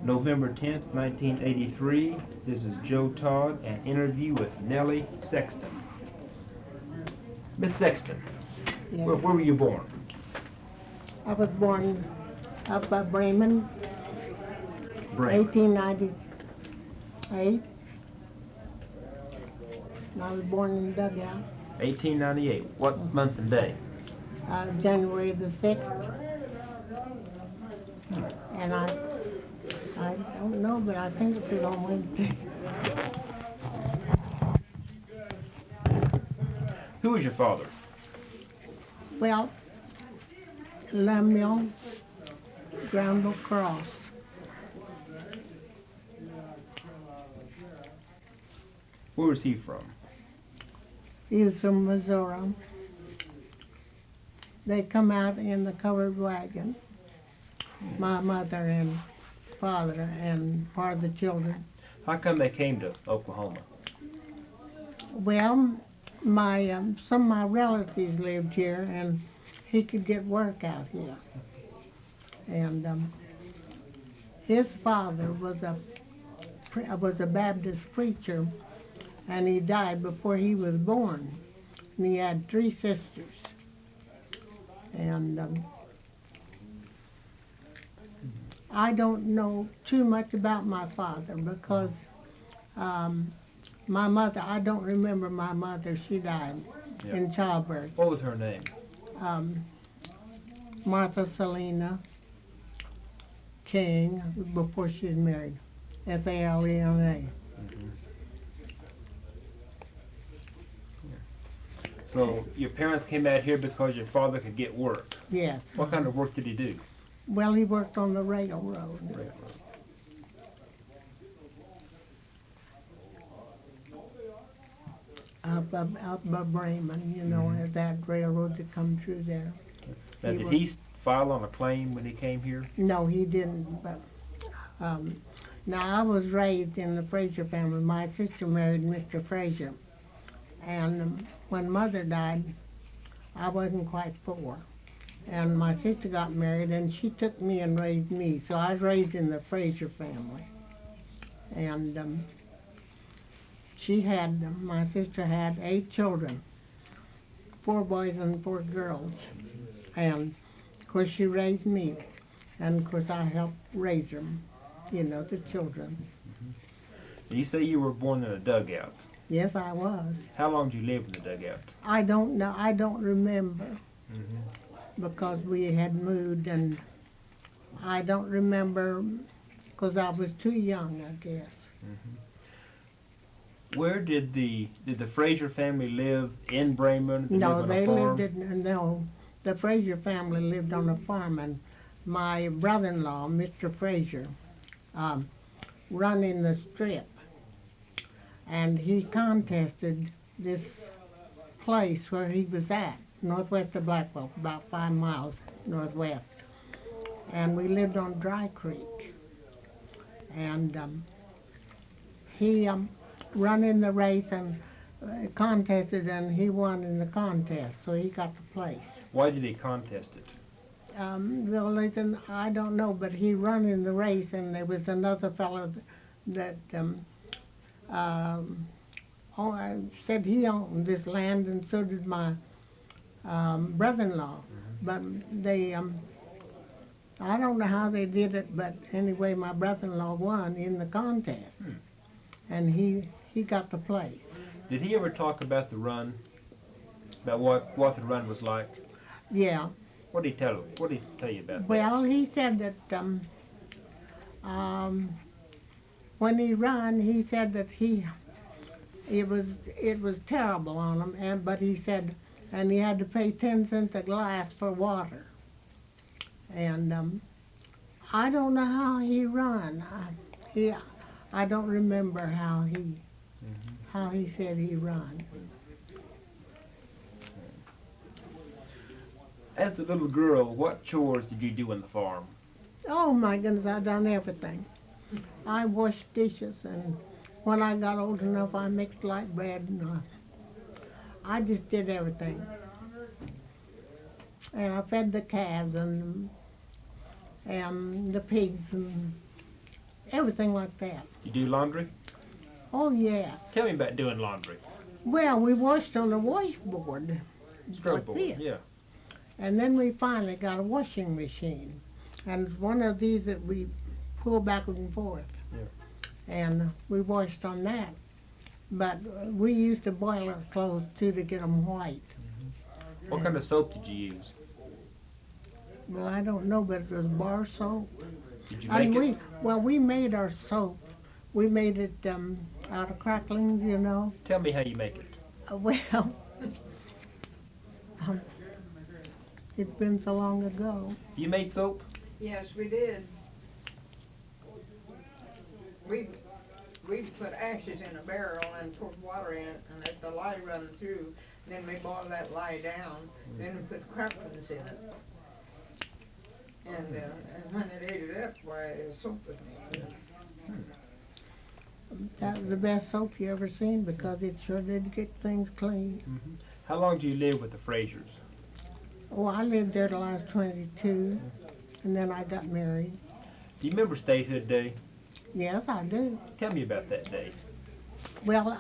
November 10th, 1983. This is Joe Todd, an interview with Nellie Sexton. Miss Sexton, Yeah. where were you born? I was born up by Braman, Braman. 1898. I was born in Dugout, 1898. What month and day? January the 6th. And I don't know, but I think it was on Wednesday. Who was your father? Well, Lemuel Granville Cross. Where was he from? He was from Missouri. They come out in the covered wagon, my mother and father and part of the children. How come they came to Oklahoma? Well, some of my relatives lived here, and he could get work out here. And his father was a Baptist preacher, and he died before he was born. And he had 3 sisters. And I don't know too much about my father because my mother, I don't remember my mother. She died in childbirth. What was her name? Martha Selena King, before she was married. Salena. So your parents came out here because your father could get work. Yes. What kind of work did he do? Well, he worked on the railroad. Up by Braman, you know, that railroad that come through there. Now, did he file on a claim when he came here? No, he didn't. But now I was raised in the Fraser family. My sister married Mr. Fraser, and when Mother died, I wasn't quite 4. And my sister got married, and she took me and raised me. So I was raised in the Fraser family. And my sister had 8 children, 4 boys and 4 girls. And of course she raised me. And of course I helped raise them, you know, the children. You say you were born in a dugout. Yes, I was. How long did you live in the dugout? I don't know. I don't remember. Because we had moved, and I don't remember because I was too young, I guess. Where did the Fraser family live in Braman? No, they lived the Fraser family lived on a farm, and my brother-in-law, Mr. Fraser, run in the strip, and he contested this place where he was at, northwest of Blackwell, about 5 miles northwest. And we lived on Dry Creek. And he run in the race and contested, and he won in the contest, so he got the place. Why did he contest it? Well, listen, I don't know, but he run in the race, and there was another fellow that said he owned this land, and so did my brother-in-law. But they, I don't know how they did it, but anyway, my brother-in-law won in the contest, and he got the place. Did he ever talk about the run? About what the run was like? Yeah. What did he tell you about that? Well, he said that when he ran, he said that it was terrible on him, but he said, and he had to pay 10 cents a glass for water. And I don't know how he run. I don't remember how he said he run. As a little girl, what chores did you do in the farm? Oh my goodness, I done everything. I washed dishes, and when I got old enough, I mixed light bread, and I just did everything. And I fed the calves and the pigs, and everything like that. You do laundry? Oh, yes. Tell me about doing laundry. Well, we washed on a washboard, like Board, this. yeah. And then we finally got a washing machine. And it's one of these that we pull back and forth. Yeah. And we washed on that. But we used to boil our clothes too to get them white. What kind of soap did you use? Well, I don't know, but it was bar soap. Did you make it? We made our soap. We made it out of cracklings, you know. Tell me how you make it. Um, it's been so long ago. You made soap? Yes, we did. We put ashes in a barrel and poured water in it and let the lye run through. Then we boiled that lye down. Then we put cracklings in it. And when it ate it up, why, soap was made. That was the best soap you ever seen because it sure did get things clean. Mm-hmm. How long do you live with the Frasers? Oh, I lived there till I was 22, and then I got married. Do you remember Statehood Day? Yes, I do. Tell me about that day. Well,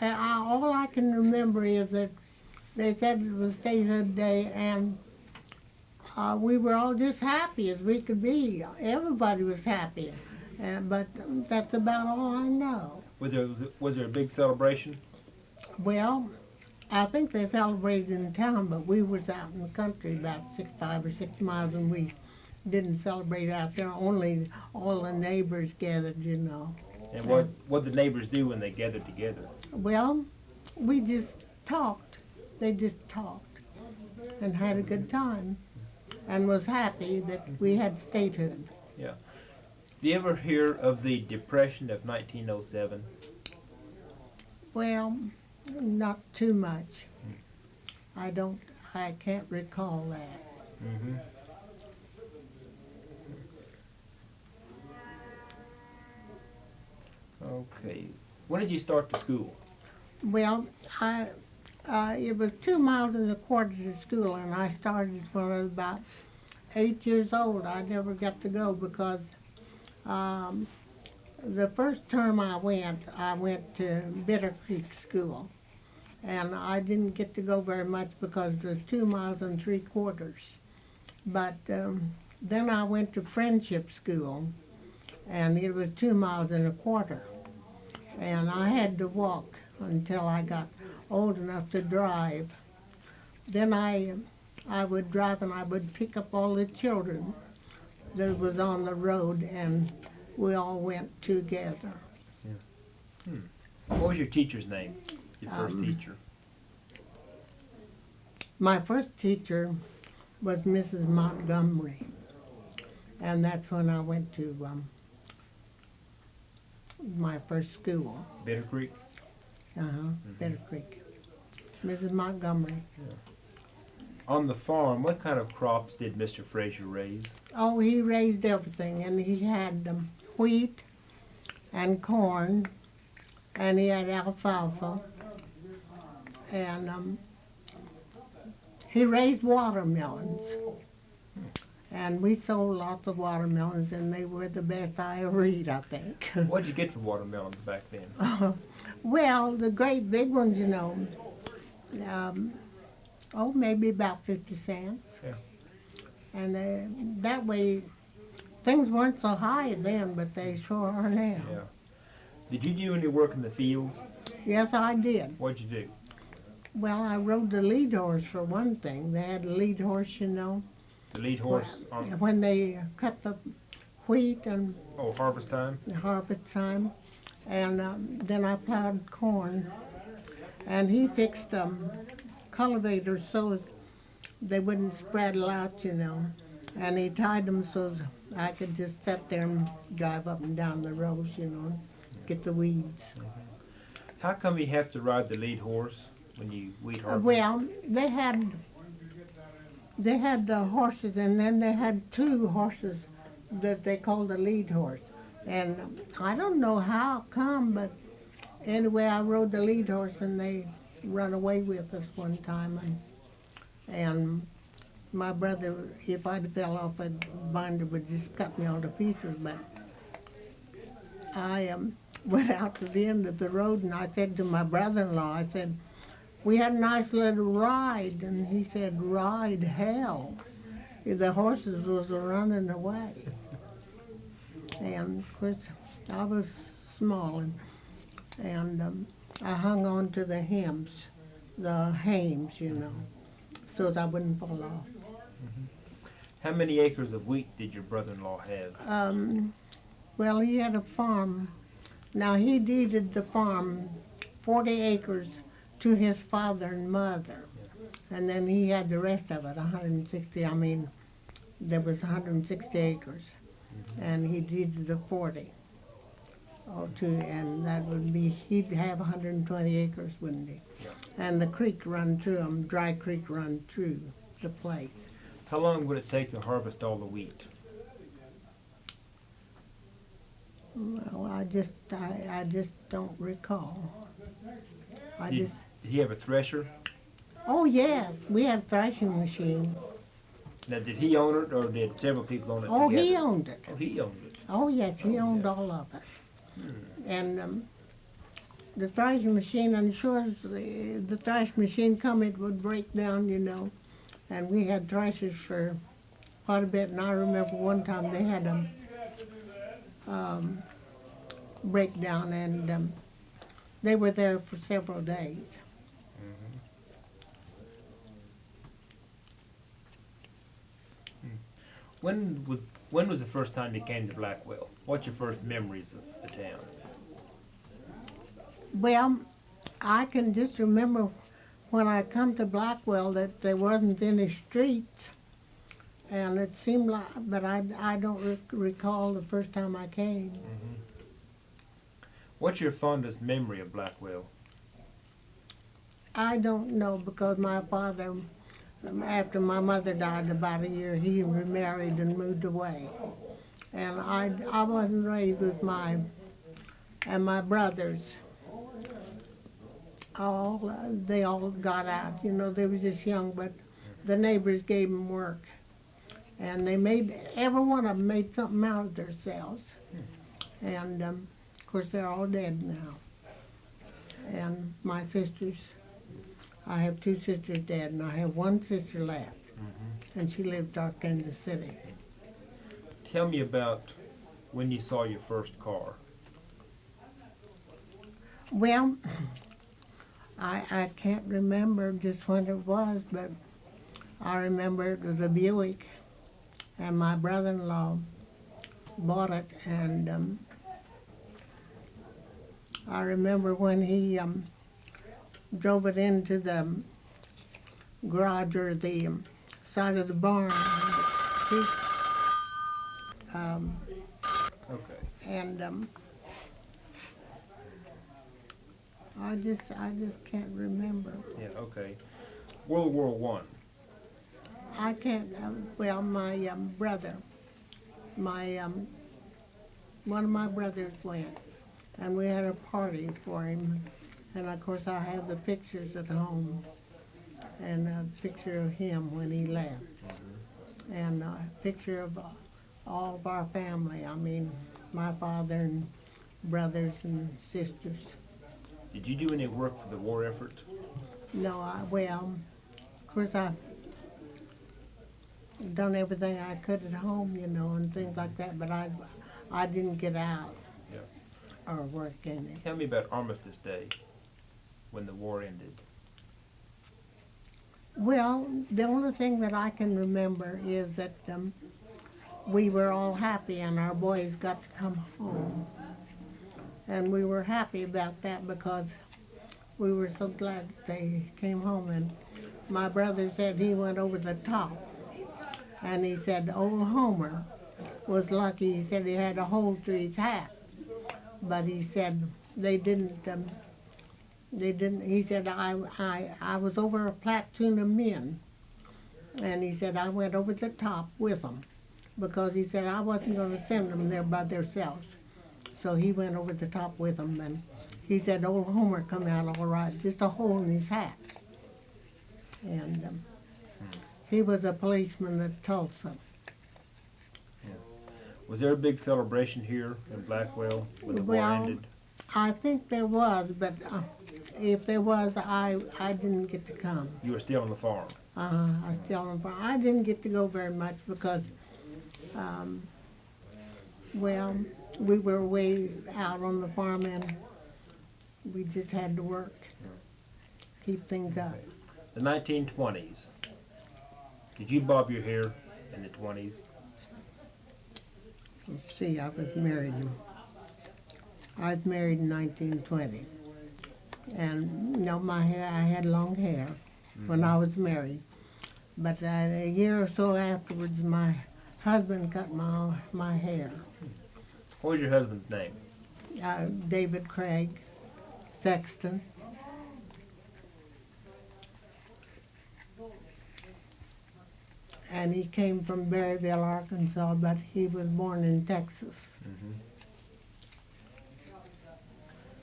all I can remember is that they said it was Statehood Day, and we were all just happy as we could be. Everybody was happy, but that's about all I know. Was there a big celebration? Well, I think they celebrated in town, but we was out in the country about 5 or 6 miles, and we didn't celebrate out there. Only all the neighbors gathered, you know. And what did the neighbors do when they gathered together? Well, we just talked. They just talked and had a good time and was happy that we had statehood. Yeah. Do you ever hear of the Depression of 1907? Well, not too much. I can't recall that. Mm-hmm. Okay. When did you start the school? Well, it was 2 miles and a quarter to school, and I started when I was about 8 years old. I never got to go because the first term I went to Bitter Creek School, and I didn't get to go very much because it was 2 miles and 3/4. But then I went to Friendship School, and it was 2 miles and a quarter, and I had to walk until I got old enough to drive. Then I would drive, and I would pick up all the children that was on the road, and we all went together. What was your teacher's name? Your first teacher? My first teacher was Mrs. Montgomery, and that's when I went to my first school. Bitter Creek? Bitter Creek. Mrs. Montgomery. Yeah. On the farm, what kind of crops did Mr. Fraser raise? Oh, he raised everything, and he had wheat and corn, and he had alfalfa, and he raised watermelons. And we sold lots of watermelons, and they were the best I ever eat, I think. What did you get for watermelons back then? Well, the great big ones, you know, maybe about 50 cents. Yeah. And that way, things weren't so high then, but they sure are now. Yeah. Did you do any work in the fields? Yes, I did. What'd you do? Well, I rode the lead horse for one thing. They had a lead horse, you know. The lead horse on When they cut the wheat and harvest time? harvest time, and then I plowed corn, and he fixed cultivators so they wouldn't spraddle out, you know, and he tied them so I could just sit there and drive up and down the rows, you know, get the weeds. How come you have to ride the lead horse when you weed harvest? Well, they had the horses, and then they had 2 horses that they called the lead horse. And I don't know how come, but anyway, I rode the lead horse, and they run away with us one time, and my brother, if I'd fell off, a binder would just cut me all to pieces. But I went out to the end of the road and I said to my brother-in-law, I said, we had a nice little ride. And he said, ride hell. The horses was running away. And of course, I was small and I hung on to the hames, you know, so that I wouldn't fall off. How many acres of wheat did your brother-in-law have? Well, he had a farm. Now, he deeded the farm, 40 acres, to his father and mother. And then he had the rest of it, 160, I mean, there was 160 acres. And he deeded the 40. And that would be, he'd have 120 acres, wouldn't he? Yeah. And the creek run through them, dry creek run through the place. How long would it take to harvest all the wheat? Well, I just don't recall. Did he have a thresher? Oh yes, we had a threshing machine. Now, did he own it, or did several people own it Oh, together? he owned it. Oh, he owned it. Oh yes, he owned yeah. all of it. And the threshing machine, I'm sure the thresh machine come, it would break down, you know. And we had threshers for quite a bit. And I remember one time they had a breakdown, and they were there for several days. When was the first time you came to Blackwell? What's your first memories of the town? Well, I can just remember when I come to Blackwell that there wasn't any streets, and it seemed like, but I don't recall the first time I came. What's your fondest memory of Blackwell? I don't know, because my father, after my mother died about a year, he remarried and moved away. And I wasn't raised with my brothers. They all got out, you know, they were just young, but the neighbors gave them work. And every one of them made something out of themselves. And of course they're all dead now. And my sisters, I have 2 sisters dead, and I have 1 sister left, and she lived in Kansas City. Tell me about when you saw your first car. Well, I can't remember just when it was, but I remember it was a Buick, and my brother-in-law bought it, and I remember when he drove it into the garage or the side of the barn. Okay. And I just can't remember. Yeah, okay. World War One. I can't. Well, my brother, one of my brothers went, and we had a party for him. And of course, I have the pictures at home, and a picture of him when he left, and a picture of all of our family. I mean, my father and brothers and sisters. Did you do any work for the war effort? No, of course, I've done everything I could at home, you know, and things like that, but I didn't get out or work any. Tell me about Armistice Day, when the war ended. Well, the only thing that I can remember is that we were all happy and our boys got to come home. And we were happy about that because we were so glad that they came home. And my brother said he went over the top. And he said old Homer was lucky. He said he had a hole through his hat. But he said they didn't, he said, I was over a platoon of men. And he said, I went over the top with them. Because he said, I wasn't going to send them there by themselves. So he went over the top with them. And he said, old Homer come out all right, just a hole in his hat. And He was a policeman at Tulsa. Was there a big celebration here in Blackwell when the war Well, ended? I think there was, but if there was, I didn't get to come. You were still on the farm. I still, I didn't get to go very much because, well, we were way out on the farm and we just had to work, keep things up. The 1920s. Did you bob your hair in the 20s? Let's see, I was married in 1920. And, you know, my hair, I had long hair when I was married. But a year or so afterwards, my husband cut my hair. What was your husband's name? David Craig Sexton. And he came from Berryville, Arkansas, but he was born in Texas.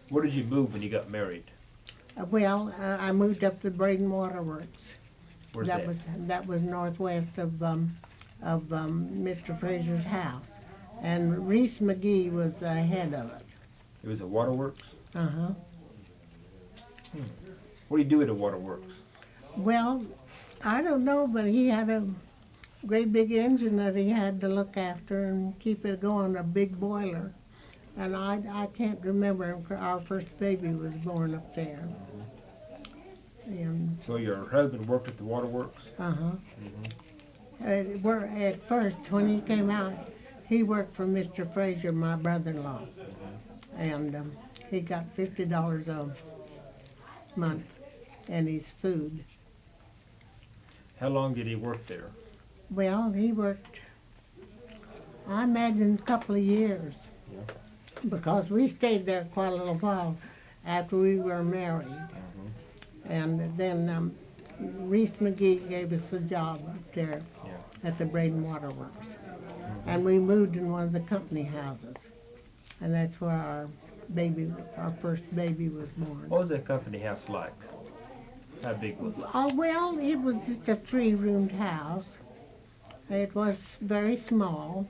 Where did you move when you got married? Well, I moved up to Braden Waterworks. Where's that? That was northwest of Mr. Fraser's house, and Reese McGee was the head of it. It was a waterworks? Uh-huh. What do you do at a waterworks? Well, I don't know, but he had a great big engine that he had to look after and keep it going, a big boiler. And I can't remember, our first baby was born up there. And So your husband worked at the waterworks? uh-huh. At first, when he came out, he worked for Mr. Fraser, my brother-in-law. And he got $50 a month and his food. How long did he work there? Well, he worked, I imagine, a couple of years. Because we stayed there quite a little while after we were married. And then Reese McGee gave us a job up there at the Braden Waterworks. And we moved in one of the company houses. And that's where our first baby was born. What was that company house like? How big was it? Oh, well, it was just a 3-roomed house. It was very small.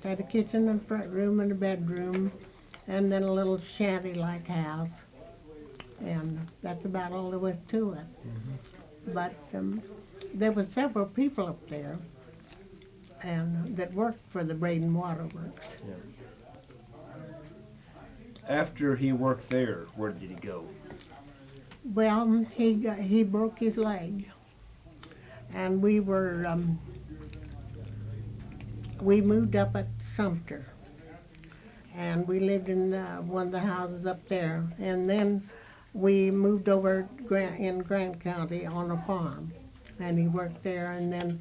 Had a kitchen and front room and a bedroom, and then a little shanty-like house. And that's about all there was to it. But there were several people up there and that worked for the Braden Waterworks. After he worked there, where did he go? Well, he broke his leg, and we moved up at Sumter, and we lived in one of the houses up there, and then we moved over in Grant County on a farm, and he worked there, and then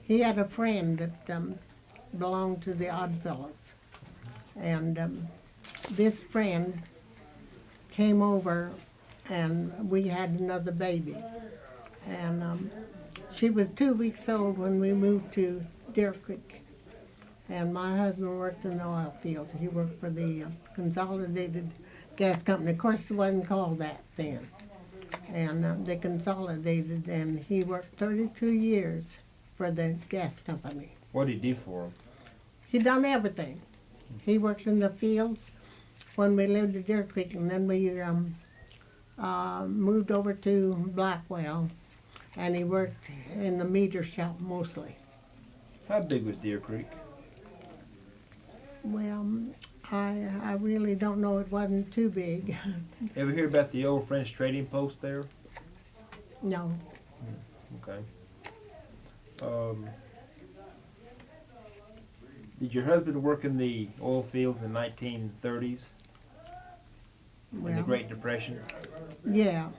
he had a friend that belonged to the Oddfellows, and this friend came over, and we had another baby, and she was 2 weeks old when we moved to Deer Creek. And my husband worked in the oil field. He worked for the Consolidated Gas Company. Of course, it wasn't called that then. And they consolidated, and he worked 32 years for the gas company. What did he do for him? He done everything. He worked in the fields when we lived at Deer Creek, and then we moved over to Blackwell, and he worked in the meter shop mostly. How big was Deer Creek? Well, I really don't know. It wasn't too big. Ever hear about the old French trading post there? No. Okay. Did your husband work in the oil fields in the 1930s? In the Well, Great Depression? yeah.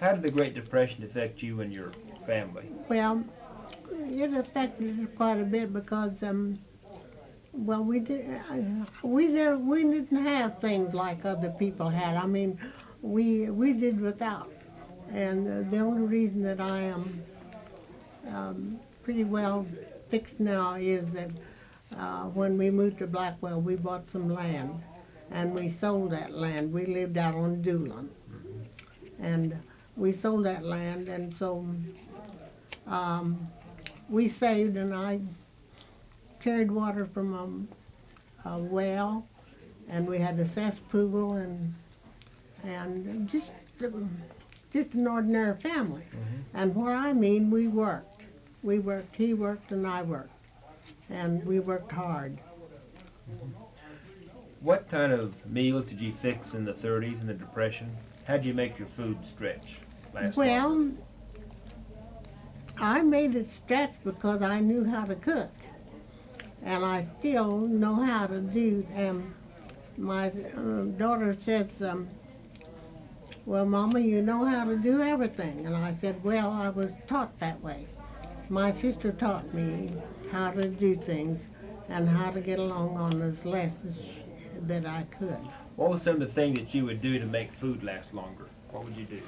How did the Great Depression affect you and your family? Well, it affected us quite a bit because, well, we didn't have things like other people had. I mean, we did without. And the only reason that I am pretty well fixed now is that when we moved to Blackwell, we bought some land, and we sold that land. We lived out on Doolin, and we sold that land, and so we saved, and I carried water from a well, and we had a cesspool, and just an ordinary family. And what I mean, we worked. We worked, he worked, and I worked. And we worked hard. What kind of meals did you fix in the 30s and the Depression? How'd you make your food stretch? Well, I made it stretch because I knew how to cook. And I still know how to do. And my daughter says, well, Mama, you know how to do everything. And I said, well, I was taught that way. My sister taught me how to do things and how to get along on as less that I could. What was some of the things that you would do to make food last longer? What would you do?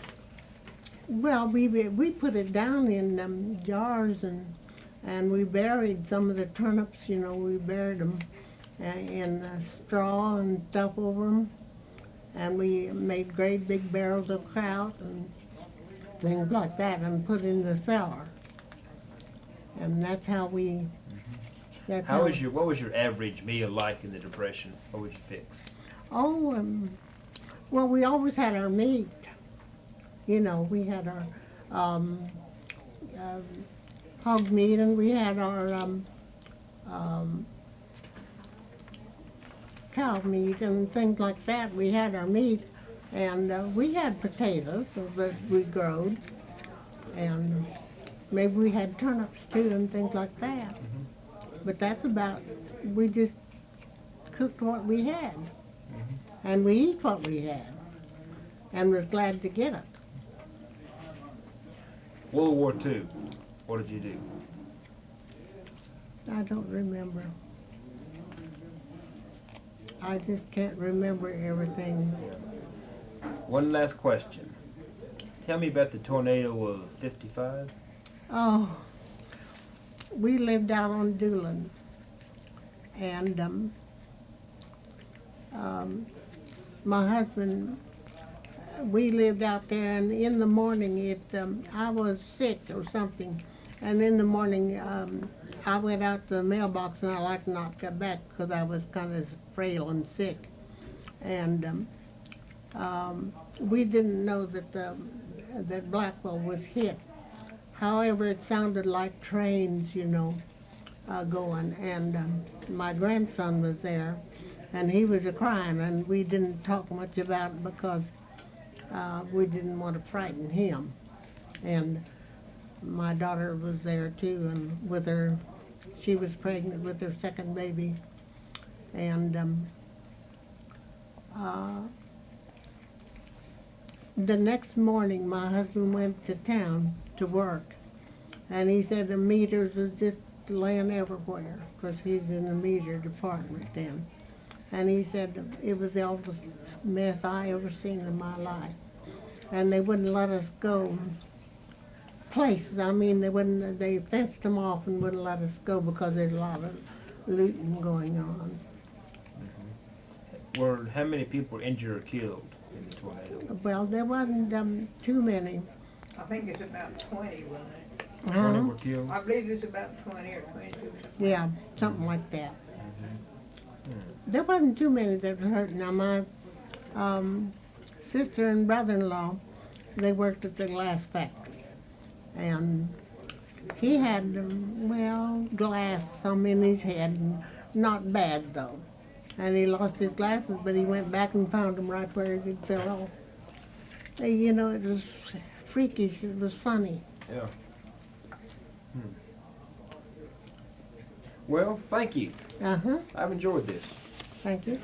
Well, we put it down in jars, and we buried some of the turnips. You know, we buried them in straw and stuff over them, and we made great big barrels of kraut and things like that, and put in the cellar. And that's how we. That's What was your average meal like in the Depression? What would you fix? Oh, well, we always had our meat. You know, we had our hog meat, and we had our cow meat and things like that. We had our meat, and we had potatoes that we growed, and maybe we had turnips too and things like that. But that's about, we just cooked what we had, and we eat what we had, and was glad to get it. World War II, what did you do? I don't remember. I just can't remember everything. One last question. Tell me about the tornado of '55. Oh, we lived out on Doolan, and my husband, we lived out there, and in the morning I was sick or something, and in the morning I went out to the mailbox, and I like not got back because I was kind of frail and sick, and we didn't know that Blackwell was hit. However, it sounded like trains, you know, going, and my grandson was there, and he was a-crying, and we didn't talk much about it because we didn't want to frighten him. And my daughter was there too, and with her, she was pregnant with her second baby, and the next morning my husband went to town to work, and he said the meters was just laying everywhere because he's in the meter department then. And he said it was the oldest mess I ever seen in my life. And they wouldn't let us go places. I mean, they fenced them off and wouldn't let us go because there's a lot of looting going on. How many people were injured or killed in the tornado? Well, there wasn't too many. I think it's about 20, wasn't it? 20 were killed? I believe it's about 20 or 22. Yeah, something like that. There wasn't too many that were hurt. Now, my sister and brother-in-law, they worked at the glass factory. And he had, glass some in his head, and not bad, though. And he lost his glasses, but he went back and found them right where he fell off. You know, it was freakish. It was funny. Yeah. Well, thank you. Uh-huh. I've enjoyed this. Thank you.